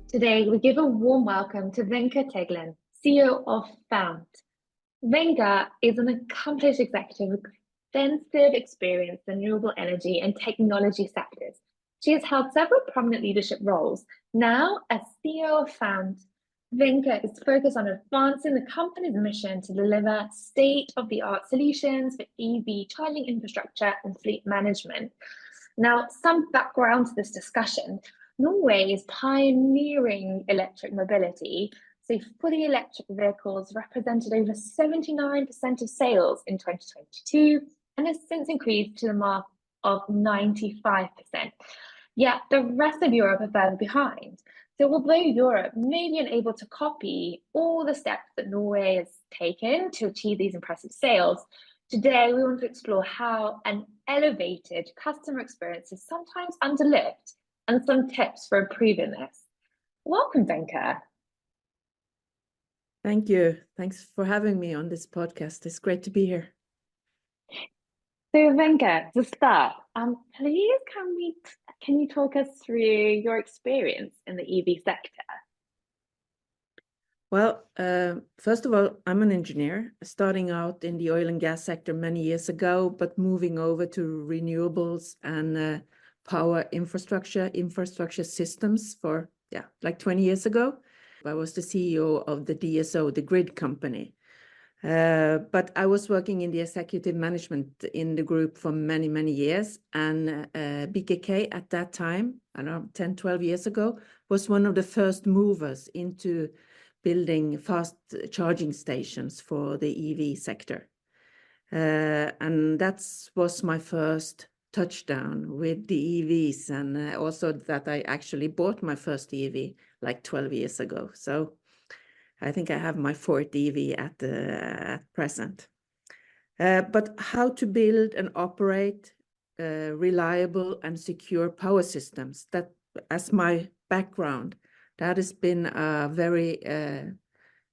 Today, we give a warm welcome to Wenche Teigland, CEO of Fount. Wenche is an accomplished executive with extensive experience in renewable energy and technology sectors. She has held several prominent leadership roles. Now, as CEO of Fount, Wenche is focused on advancing the company's mission to deliver state-of-the-art solutions for EV charging infrastructure and fleet management. Now, some background to this discussion. Norway is pioneering electric mobility. So fully electric vehicles represented over 79% of sales in 2022 and has since increased to the mark of 95%. Yet the rest of Europe are further behind. So although Europe may be unable to copy all the steps that Norway has taken to achieve these impressive sales, today we want to explore how an elevated customer experience is sometimes underlooked and some tips for improving this. Welcome, Wenche. Thank you. Thanks for having me on this podcast. It's great to be here. So Wenche, to start, please can you talk us through your experience in the EV sector? Well, first of all, I'm an engineer, starting out in the oil and gas sector many years ago, but moving over to renewables and power infrastructure systems for, like 20 years ago. I was the CEO of the DSO, the grid company. But I was working in the executive management in the group for many, many years. And BKK at that time, I don't know, 10, 12 years ago, was one of the first movers into building fast charging stations for the EV sector. And that was my first touchdown with the EVs, and also that I actually bought my first EV like 12 years ago. So I think I have my fourth EV at present. But how to build and operate reliable and secure power systems, that as my background, that has been a very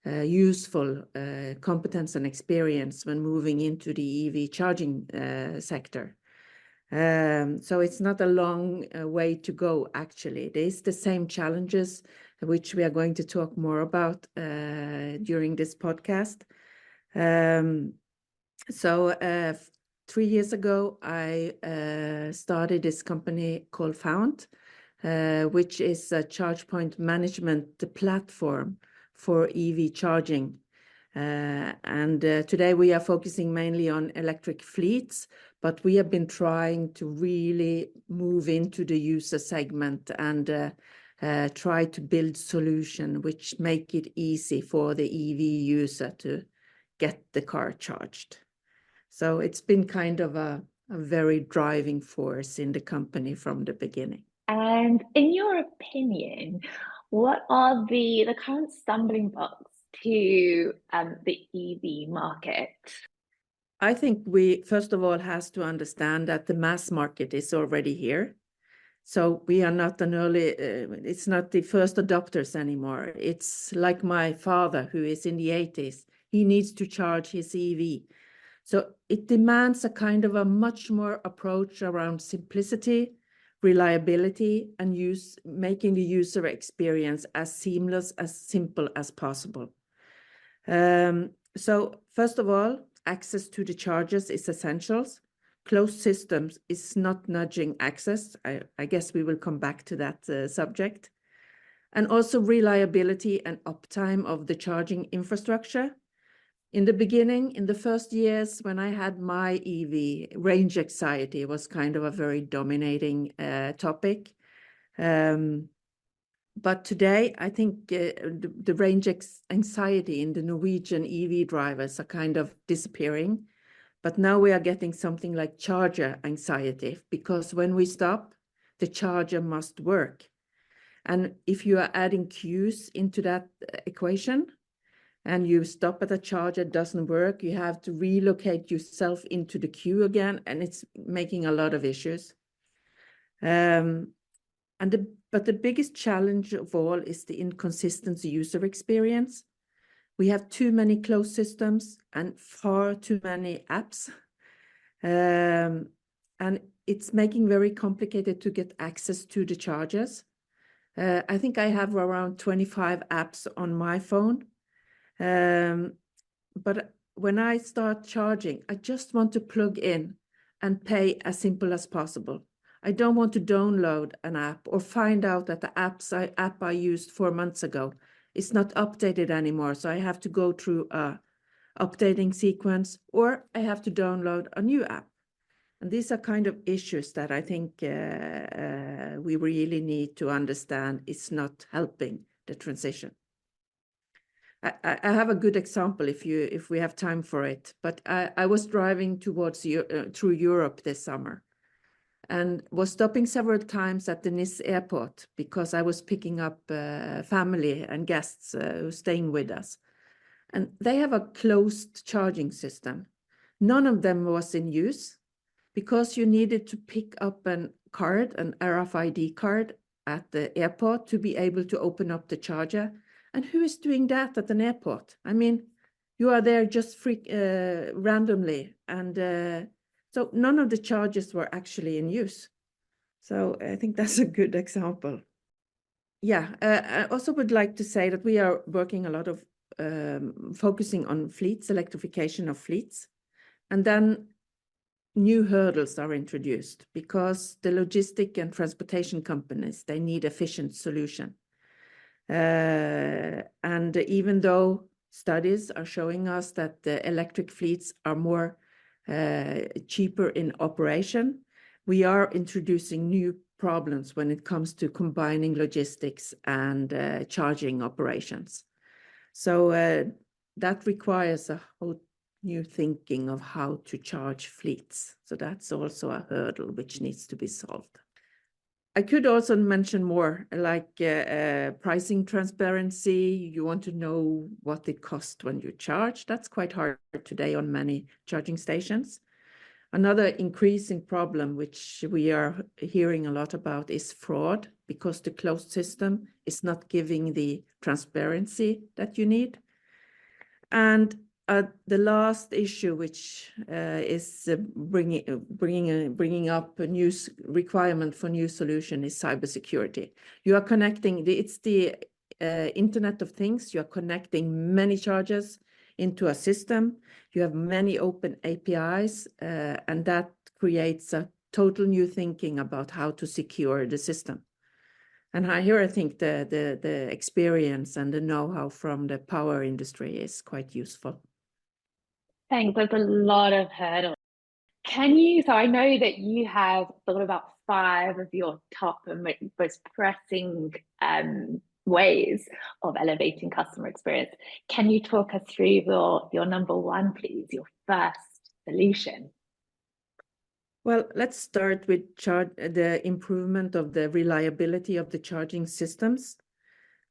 useful competence and experience when moving into the EV charging sector. So it's not a long way to go, actually. There's the same challenges, which we are going to talk more about during this podcast. So 3 years ago, I started this company called Fount, which is a charge point management platform for EV charging. And today we are focusing mainly on electric fleets, but we have been trying to really move into the user segment and try to build solutions which make it easy for the EV user to get the car charged. So it's been kind of a very driving force in the company from the beginning. And in your opinion, what are the current stumbling blocks to the EV market? I think we, first of all, has to understand that the mass market is already here. So we are not it's not the first adopters anymore. It's like my father, who is in the 80s. He needs to charge his EV. So it demands a kind of a much more approach around simplicity, reliability, and making the user experience as seamless, as simple as possible. So first of all, access to the chargers is essential. Closed systems is not nudging access. I guess we will come back to that subject. And also reliability and uptime of the charging infrastructure. In the beginning, in the first years when I had my EV, range anxiety was kind of a very dominating topic. But today, I think the range anxiety in the Norwegian EV drivers are kind of disappearing. But now we are getting something like charger anxiety, because when we stop, the charger must work. And if you are adding queues into that equation, and you stop at a charger, doesn't work, you have to relocate yourself into the queue again, and it's making a lot of issues. But the biggest challenge of all is the inconsistent user experience. We have too many closed systems and far too many apps. And it's making very complicated to get access to the chargers. I think I have around 25 apps on my phone. But when I start charging, I just want to plug in and pay as simple as possible. I don't want to download an app or find out that the app I used 4 months ago is not updated anymore. So I have to go through a updating sequence, or I have to download a new app. And these are kind of issues that I think we really need to understand is not helping the transition. I have a good example if we have time for it, but I was driving through Europe this summer and was stopping several times at the Nice airport because I was picking up family and guests who staying with us. And they have a closed charging system. None of them was in use because you needed to pick up an RFID card at the airport to be able to open up the charger. And who is doing that at an airport? I mean, you are there just randomly. And so none of the chargers were actually in use. So I think that's a good example. Yeah, I also would like to say that we are working a lot of focusing on fleets, electrification of fleets. And then new hurdles are introduced because the logistic and transportation companies, they need efficient solution. And even though studies are showing us that the electric fleets are more cheaper in operation, we are introducing new problems when it comes to combining logistics and charging operations. So that requires a whole new thinking of how to charge fleets. So that's also a hurdle which needs to be solved. I could also mention more like pricing transparency. You want to know what it costs when you charge. That's quite hard today on many charging stations. Another increasing problem, which we are hearing a lot about, is fraud, because the closed system is not giving the transparency that you need. And the last issue, which is bringing up a new requirement for new solution, is cybersecurity. You are connecting, it's the Internet of Things. You are connecting many chargers into a system. You have many open APIs, and that creates a total new thinking about how to secure the system. And here I think the experience and the know-how from the power industry is quite useful. Thanks. There's a lot of hurdles. So I know that you have thought about 5 of your top and most pressing ways of elevating customer experience. Can you talk us through your number 1, please, your first solution? Well, let's start with the improvement of the reliability of the charging systems,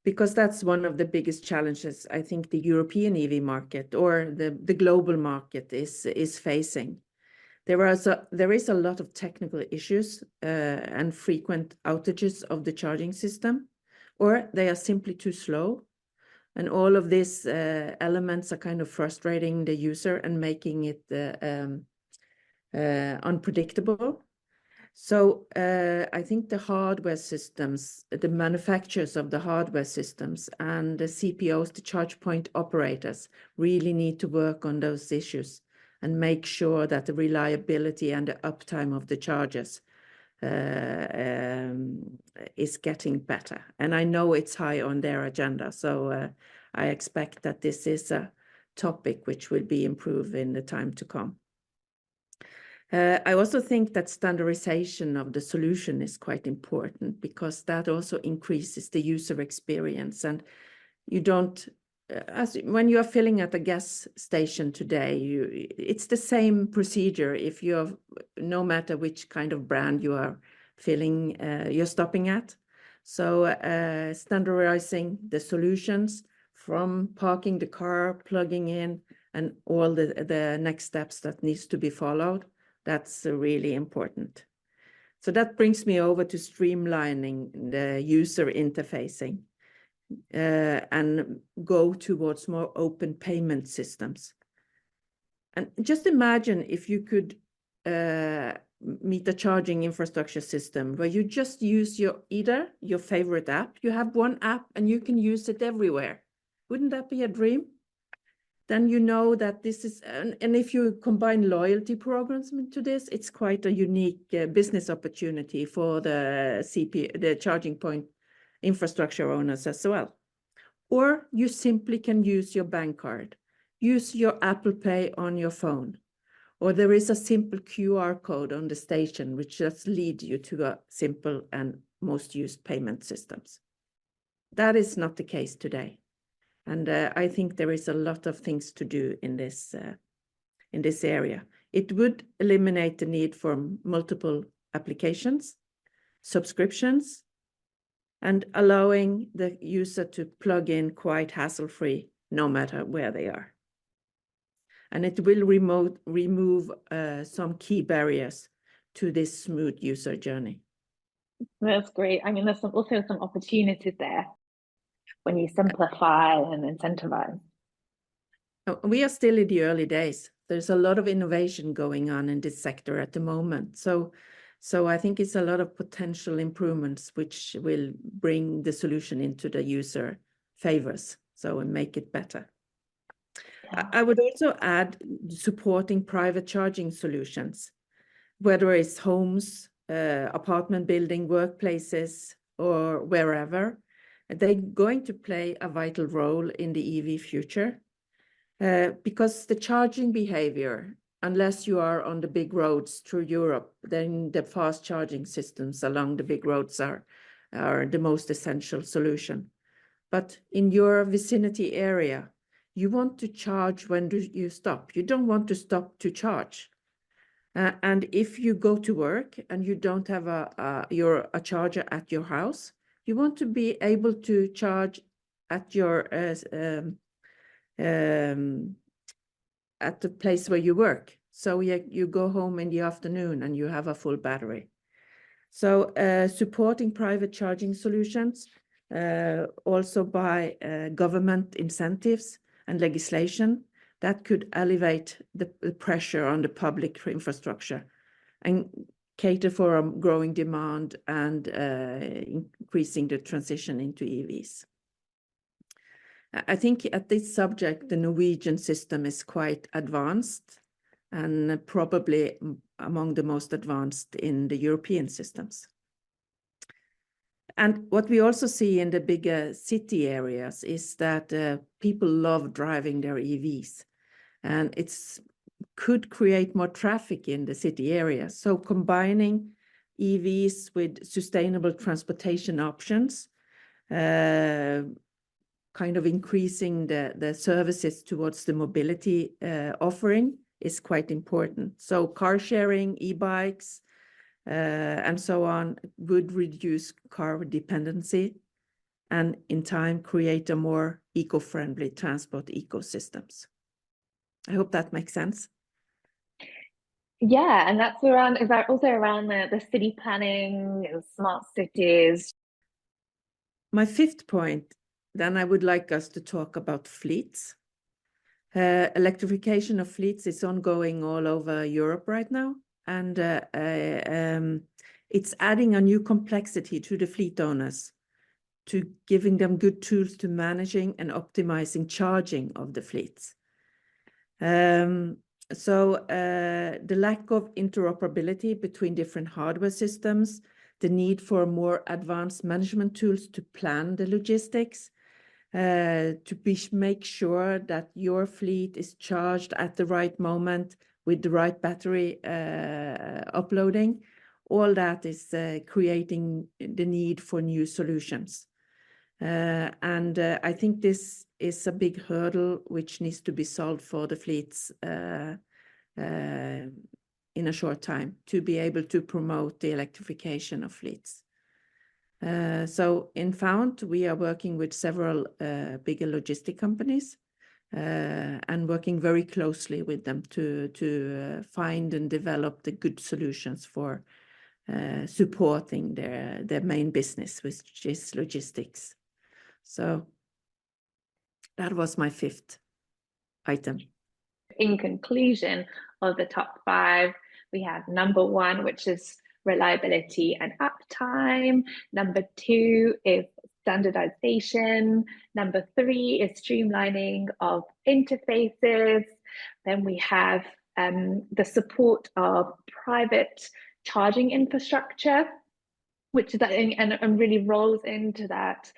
because that's one of the biggest challenges I think the European EV market or the global market is facing. There is a lot of technical issues and frequent outages of the charging system, or they are simply too slow. And all of these elements are kind of frustrating the user and making it unpredictable. So I think the hardware systems, the manufacturers of the hardware systems and the CPOs, the charge point operators, really need to work on those issues and make sure that the reliability and the uptime of the chargers is getting better. And I know it's high on their agenda. So I expect that this is a topic which will be improved in the time to come. I also think that standardization of the solution is quite important, because that also increases the user experience. And you don't, when you are filling at a gas station today, it's the same procedure if you have, no matter which kind of brand you are filling, you're stopping at. So standardizing the solutions from parking the car, plugging in, and all the next steps that needs to be followed. That's really important. So that brings me over to streamlining the user interfacing and go towards more open payment systems. And just imagine if you could meter charging infrastructure system where you just use either your favorite app. You have one app and you can use it everywhere. Wouldn't that be a dream? Then you know that this is, and if you combine loyalty programs into this, it's quite a unique business opportunity for the charging point infrastructure owners as well. Or you simply can use your bank card, use your Apple Pay on your phone, or there is a simple QR code on the station which just leads you to a simple and most used payment systems. That is not the case today. And I think there is a lot of things to do in this area. It would eliminate the need for multiple applications, subscriptions, and allowing the user to plug in quite hassle-free, no matter where they are. And it will remove some key barriers to this smooth user journey. That's great. I mean, there's also some opportunities there when you simplify and incentivize. We are still in the early days. There's a lot of innovation going on in this sector at the moment. So I think it's a lot of potential improvements which will bring the solution into the user favors, so and make it better. Yeah. I would also add supporting private charging solutions, whether it's homes, apartment building, workplaces, or wherever. They're going to play a vital role in the EV future because the charging behavior, unless you are on the big roads through Europe, then the fast charging systems along the big roads are the most essential solution. But in your vicinity area, you want to charge when you stop. You don't want to stop to charge. And if you go to work and you don't have a charger at your house, you want to be able to charge at your at the place where you work. So you go home in the afternoon and you have a full battery. So supporting private charging solutions, also by government incentives and legislation, that could elevate the pressure on the public infrastructure and cater for a growing demand and increasing the transition into EVs. I think at this subject, the Norwegian system is quite advanced and probably among the most advanced in the European systems. And what we also see in the bigger city areas is that people love driving their EVs, and it's could create more traffic in the city areas. So combining EVs with sustainable transportation options, kind of increasing the services towards the mobility offering is quite important. So car sharing, e-bikes, and so on would reduce car dependency and in time create a more eco-friendly transport ecosystems. I hope that makes sense. Yeah, and that's around, is that also around the city planning and smart cities? My fifth point, then I would like us to talk about fleets. Electrification of fleets is ongoing all over Europe right now, and it's adding a new complexity to the fleet owners, to giving them good tools to managing and optimizing charging of the fleets. So the lack of interoperability between different hardware systems, the need for more advanced management tools to plan the logistics, make sure that your fleet is charged at the right moment with the right battery uploading, all that is creating the need for new solutions. And I think this is a big hurdle which needs to be solved for the fleets in a short time to be able to promote the electrification of fleets. So in Fount, we are working with several bigger logistic companies and working very closely with them to find and develop the good solutions for supporting their main business, which is logistics. So that was my fifth item. In conclusion of the top 5, We have number 1, which is reliability and uptime. Number 2 is standardization. Number 3 is streamlining of interfaces. Then we have the support of private charging infrastructure, which is and really rolls into that,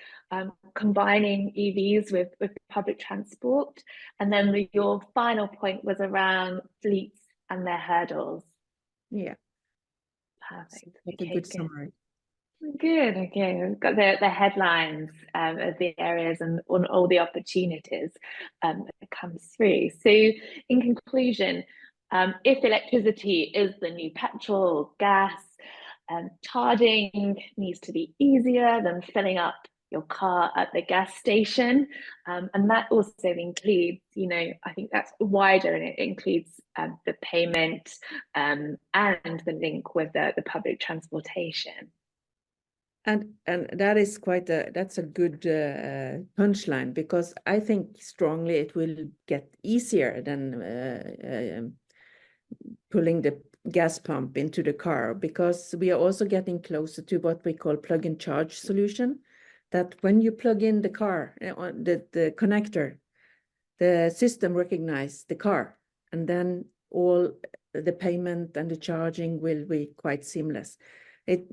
combining EVs with public transport. And then your final point was around fleets and their hurdles. Yeah. Perfect. That's a good summary. Good. Okay, we've got the headlines of the areas and on all the opportunities that come through. So, in conclusion, if electricity is the new petrol, gas, charging needs to be easier than filling up your car at the gas station, and that also includes, I think that's wider, and it includes the payment and the link with the public transportation. And that is that's a good punchline, because I think strongly it will get easier than pulling the gas pump into the car, because we are also getting closer to what we call plug and charge solution, that when you plug in the car on the connector, the system recognizes the car, and then all the payment and the charging will be quite seamless.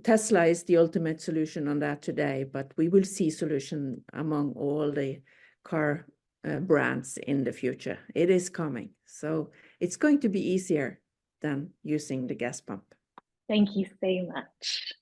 Tesla is the ultimate solution on that today, but we will see solution among all the car brands in the future. It is coming. So it's going to be easier than using the gas pump. Thank you so much.